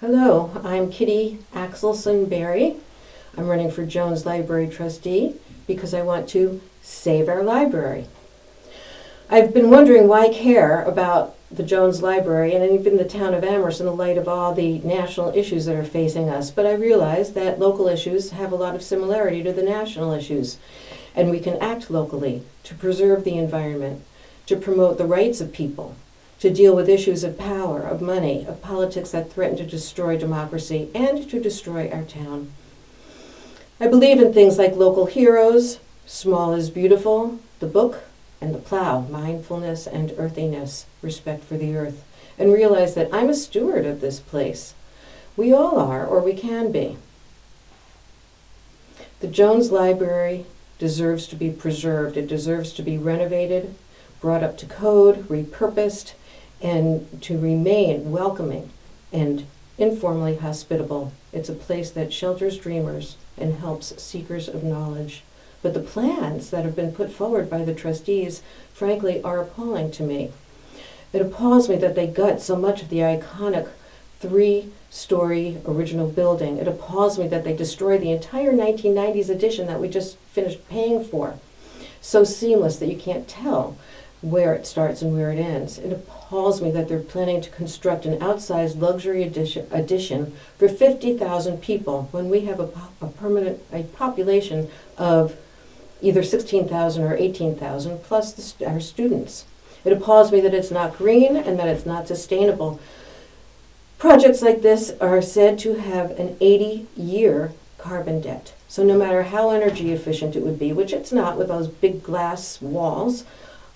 Hello, I'm Kitty Axelson-Berry. I'm running for Jones Library Trustee because I want to save our library. I've been wondering why I care about the Jones Library and even the town of Amherst in the light of all the national issues that are facing us, but I realize that local issues have a lot of similarity to the national issues, and we can act locally to preserve the environment, to promote the rights of people, to deal with issues of power, of money, of politics that threaten to destroy democracy and to destroy our town. I believe in things like local heroes, small is beautiful, the book, and the plow, mindfulness and earthiness, respect for the earth, and realize that I'm a steward of this place. We all are, or we can be. The Jones Library deserves to be preserved. It deserves to be renovated, brought up to code, repurposed, and to remain welcoming and informally hospitable. It's a place that shelters dreamers and helps seekers of knowledge. But the plans that have been put forward by the trustees, frankly, are appalling to me. It appalls me that they gut so much of the iconic 3-story original building. It appalls me that they destroy the entire 1990s edition that we just finished paying for. So seamless that you can't tell where it starts and where it ends. It appalls me that they're planning to construct an outsized luxury addition for 50,000 people when we have a population of either 16,000 or 18,000 plus our students. It appalls me that it's not green and that it's not sustainable. Projects like this are said to have an 80-year carbon debt. So no matter how energy efficient it would be, which it's not with those big glass walls,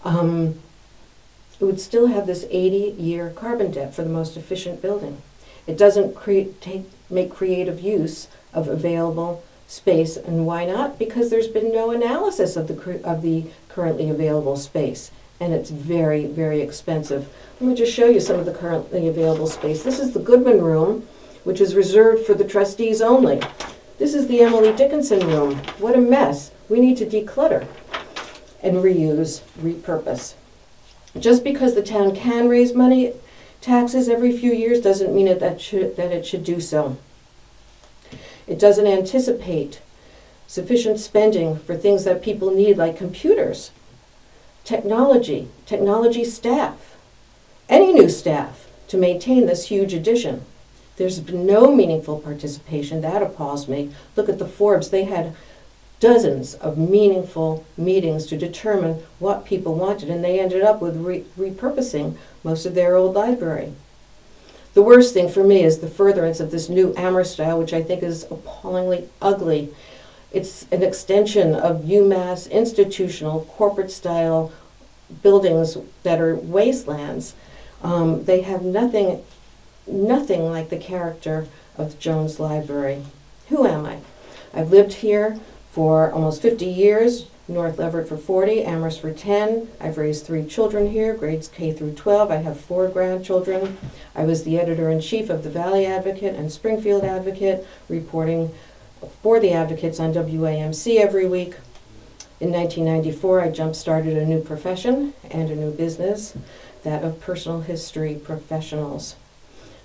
it would still have this 80-year carbon debt for the most efficient building. It doesn't make creative use of available space, and why not? Because there's been no analysis of the currently available space, and it's very, very expensive. Let me just show you some of the currently available space. This is the Goodman Room, which is reserved for the trustees only. This is the Emily Dickinson Room. What a mess. We need to declutter and reuse, repurpose. Just because the town can raise money, taxes every few years, doesn't mean that it should do so. It doesn't anticipate sufficient spending for things that people need, like computers, technology staff, any new staff to maintain this huge addition. There's been no meaningful participation. That appalls me. Look at the Forbes. They had dozens of meaningful meetings to determine what people wanted, and they ended up with repurposing most of their old library. The worst thing for me is the furtherance of this new Amherst style, which I think is appallingly ugly. It's an extension of UMass institutional corporate style buildings that are wastelands. They have nothing like the character of the Jones Library. Who am I? I've lived here for almost 50 years, North Leverett for 40, Amherst for 10. I've raised 3 children here, grades K through 12. I have 4 grandchildren. I was the editor-in-chief of the Valley Advocate and Springfield Advocate, reporting for the Advocates on WAMC every week. In 1994, I jump-started a new profession and a new business, that of personal history professionals.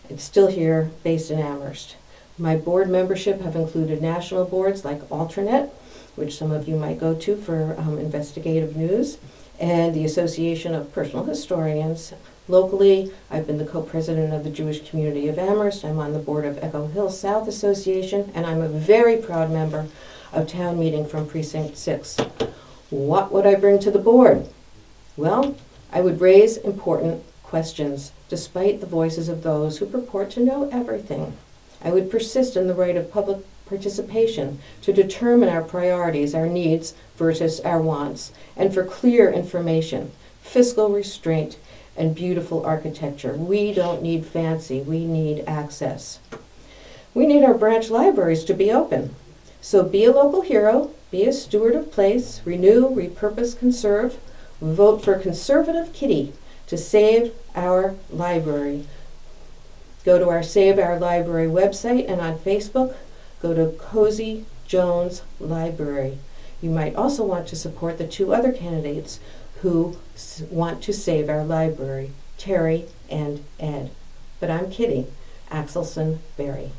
It's still here, based in Amherst. My board membership have included national boards like Alternet, which some of you might go to for investigative news, and the Association of Personal Historians. Locally, I've been the co-president of the Jewish community of Amherst. I'm on the board of Echo Hill South Association, and I'm a very proud member of town meeting from Precinct 6. What would I bring to the board? Well, I would raise important questions, despite the voices of those who purport to know everything. I would persist in the right of public participation to determine our priorities, our needs versus our wants, and for clear information, fiscal restraint, and beautiful architecture. We don't need fancy, we need access. We need our branch libraries to be open. So be a local hero, be a steward of place, renew, repurpose, conserve, vote for Conservative Kitty to save our library. Go to our Save Our Library website, and on Facebook, go to Cozy Jones Library. You might also want to support the 2 other candidates who want to save our library, Terry and Ed. But I'm Kitty. Axelson-Berry.